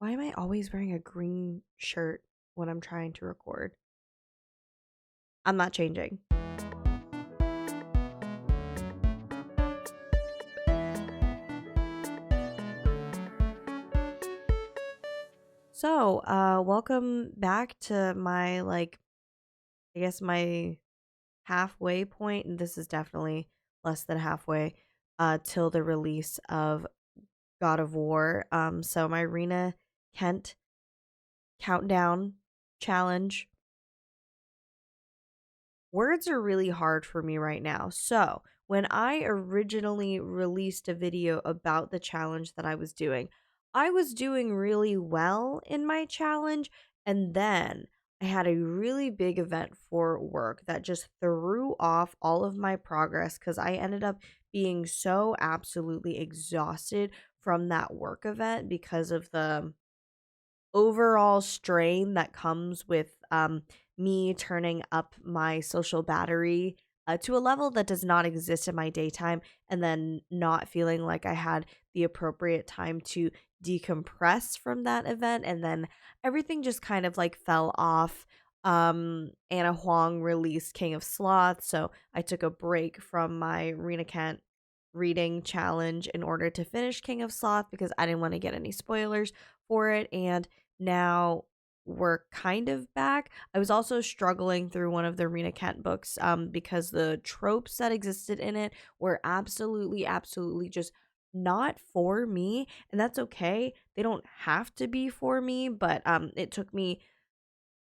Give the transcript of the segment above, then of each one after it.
Why am I always wearing a green shirt when I'm trying to record? I'm not changing. Welcome back to my I guess my halfway point, and this is definitely less than halfway, till the release of God of War. So my Rena Kent countdown challenge. Words are really hard for me right now. So, when I originally released a video about the challenge that I was doing really well in my challenge. And then I had a really big event for work that just threw off all of my progress because I ended up being so absolutely exhausted from that work event because of the overall strain that comes with me turning up my social battery to a level that does not exist in my daytime, and then not feeling like I had the appropriate time to decompress from that event. And then everything just kind of like fell off. Anna Huang released King of Sloth, so I took a break from my Rena Kent reading challenge in order to finish King of Sloth because I didn't want to get any spoilers for it. And now we're kind of back. I was also struggling through one of the Rena Kent books because the tropes that existed in it were absolutely just not for me, and that's okay. They don't have to be for me, but it took me,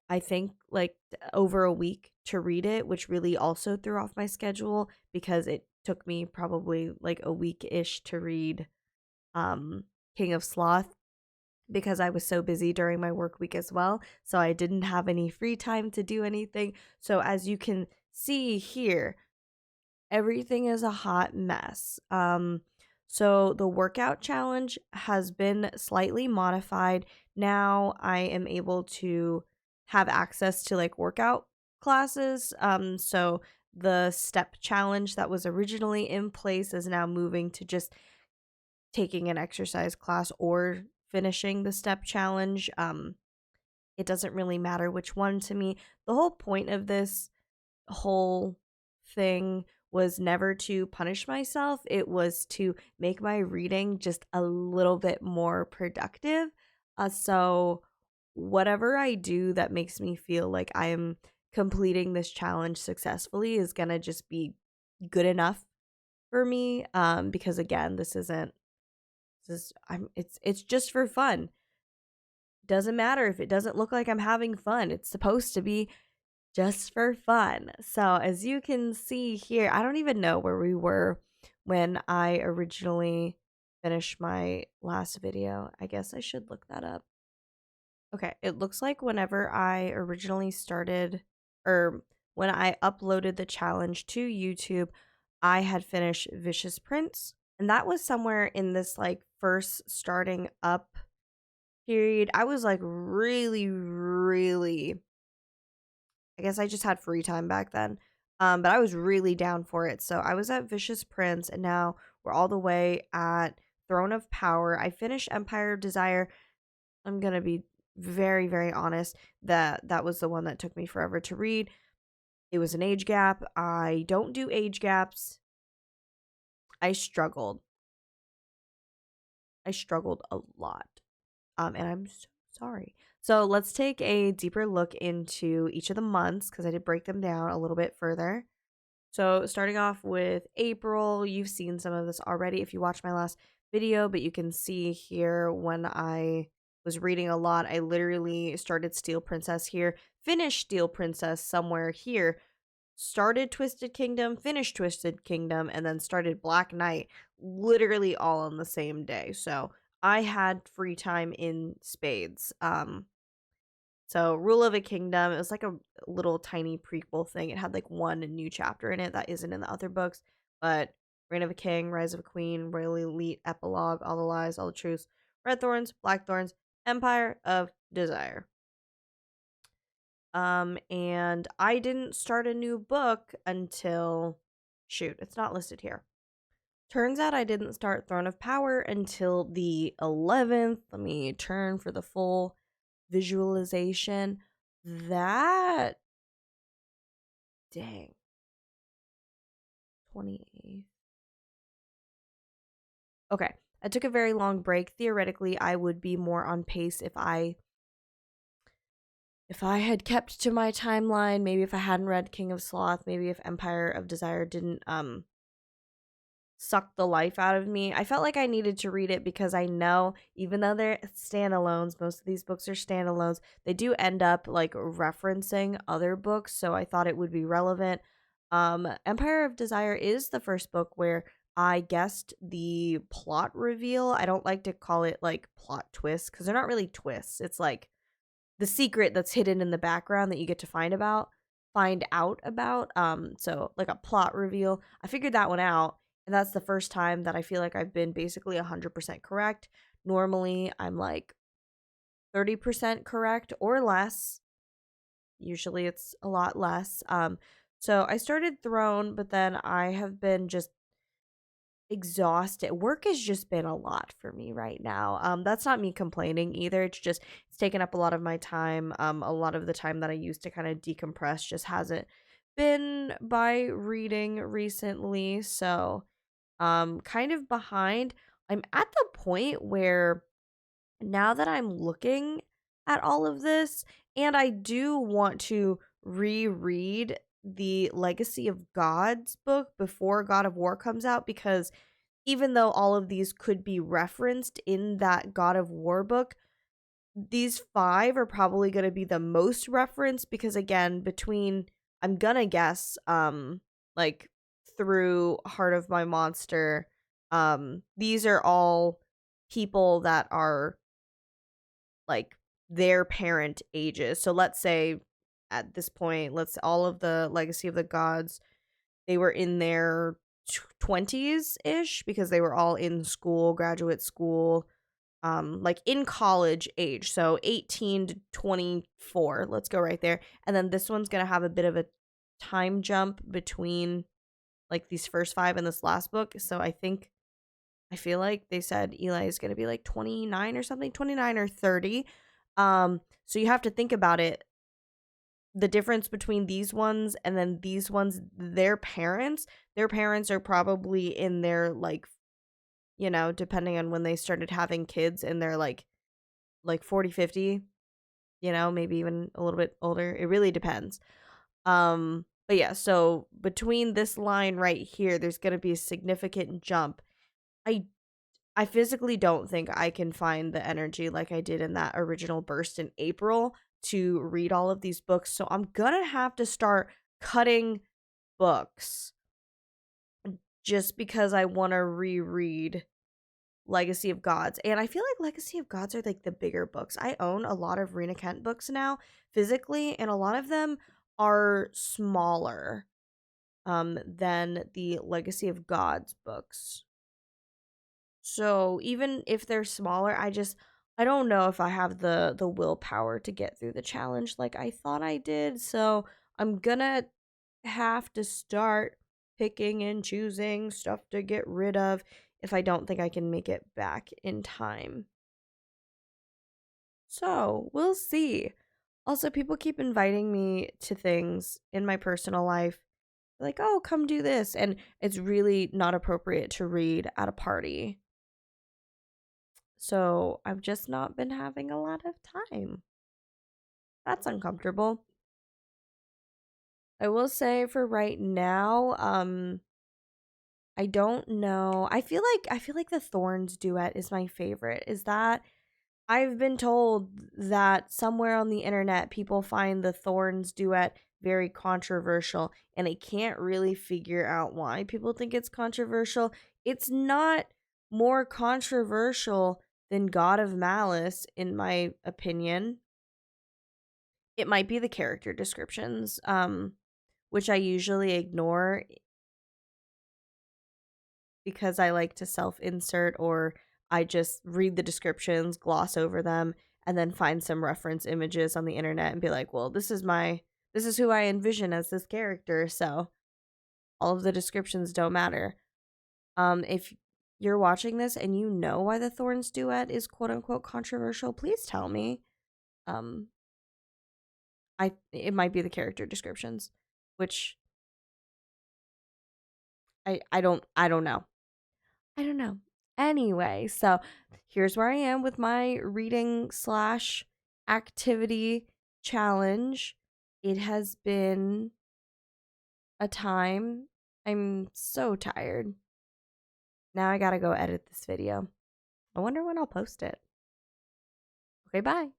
I think, like over a week to read it, which really also threw off my schedule because it took me probably like a week-ish to read um King of Sloth because I was so busy during my work week as well. So I didn't have any free time to do anything. So as you can see here, everything is a hot mess. So the workout challenge has been slightly modified. Now I am able to have access to like workout classes. So the step challenge that was originally in place is now moving to just taking an exercise class or finishing the step challenge. It doesn't really matter which one to me. The whole point of this whole thing was never to punish myself. It was to make my reading just a little bit more productive. So whatever I do that makes me feel like I am completing this challenge successfully is gonna just be good enough for me. Because again, it's just for fun. Doesn't matter if it doesn't look like I'm having fun. It's supposed to be just for fun. So, as you can see here, I don't even know where we were when I originally finished my last video. I guess I should look that up. Okay, it looks like whenever I originally started, or when I uploaded the challenge to YouTube, I had finished Vicious Prince. And that was somewhere in this like first starting up period. I was like really, I guess I just had free time back then. But I was really down for it. So I was at Vicious Prince, and now we're all the way at Throne of Power. I finished Empire of Desire. I'm gonna be very honest that that was the one that took me forever to read. It was an age gap. I don't do age gaps. I struggled. I struggled a lot. And I'm so sorry. So let's take a deeper look into each of the months because I did break them down a little bit further. So starting off with April, you've seen some of this already if you watched my last video, but you can see here when I was reading a lot, I literally started Steel Princess here, finished Steel Princess somewhere here, started Twisted Kingdom, finished Twisted Kingdom, and then started Black Knight literally all on the same day. So I had free time in spades. So Rule of a Kingdom, it was like a little tiny prequel thing. It had like one new chapter in it that isn't in the other books, but Reign of a King, Rise of a Queen, Royal Elite, Epilogue, All the Lies, All the Truths, Red Thorns, Black Thorns, Empire of Desire. And I didn't start a new book until, shoot, it's not listed here. Turns out I didn't start Throne of Power until the 11th. Let me turn for the full visualization. That, dang, 28th. Okay, I took a very long break. Theoretically, I would be more on pace if I had kept to my timeline. Maybe if I hadn't read King of Sloth, maybe if Empire of Desire didn't sucked the life out of me. I felt like I needed to read it because I know, even though they're standalones, most of these books are standalones, they do end up like referencing other books, so I thought it would be relevant. Empire of Desire is the first book where I guessed the plot reveal. I don't like to call it like plot twists because they're not really twists. It's like the secret that's hidden in the background that you get to find out about. So like a plot reveal. I figured that one out, and that's the first time that I feel like I've been basically 100% correct. Normally I'm like 30% correct or less. Usually it's a lot less. So I started Throne, but then I have been just exhausted. Work has just been a lot for me right now. That's not me complaining either. It's just it's taken up a lot of my time. A lot of the time that I used to kind of decompress just hasn't been by reading recently. So, kind of behind. I'm at the point where now that I'm looking at all of this, and I do want to reread the Legacy of Gods book before God of War comes out, because even though all of these could be referenced in that God of War book, these five are probably going to be the most referenced because, again, between, I'm gonna guess, like through Heart of My Monster, these are all people that are like their parent ages. So let's say at this point, let's all of the Legacy of the Gods, they were in their 20s ish because they were all in school, graduate school, like in college age. So 18 to 24. Let's go right there. And then this one's going to have a bit of a time jump between like these first five and this last book. So I feel like they said Eli is going to be like 29 or something, 29 or 30. So you have to think about it. The difference between these ones and then these ones, their parents are probably in their like, depending on when they started having kids, in their like 40, 50, maybe even a little bit older. It really depends. But yeah, so between this line right here, there's going to be a significant jump. I I physically don't think I can find the energy like I did in that original burst in April to read all of these books. So I'm gonna have to start cutting books just because I want to reread Legacy of Gods. And I feel like Legacy of Gods are like the bigger books. I own a lot of Rina Kent books now physically, and a lot of them are smaller than the Legacy of Gods books. So even if they're smaller, I don't know if I have the willpower to get through the challenge like I thought I did. So I'm gonna have to start picking and choosing stuff to get rid of if I don't think I can make it back in time. So we'll see. Also, people keep inviting me to things in my personal life. Like, oh, come do this. And it's really not appropriate to read at a party. So I've just not been having a lot of time. That's uncomfortable. I will say for right now, I don't know. I feel like the Thorns duet is my favorite. Is that I've been told that somewhere on the internet people find the Thorns duet very controversial, and I can't really figure out why people think it's controversial. It's not more controversial than God of Malice, in my opinion. It might be the character descriptions, which I usually ignore because I like to self-insert, or I just read the descriptions, gloss over them, and then find some reference images on the internet and be like, well, this is who I envision as this character, so all of the descriptions don't matter. If you're watching this and you know why the Thorns duet is quote unquote controversial, please tell me. Um, it might be the character descriptions, which I don't know. I don't know. Anyway, so here's where I am with my reading slash activity challenge. It has been a time. I'm so tired. Now I gotta go edit this video. I wonder when I'll post it. Okay, bye.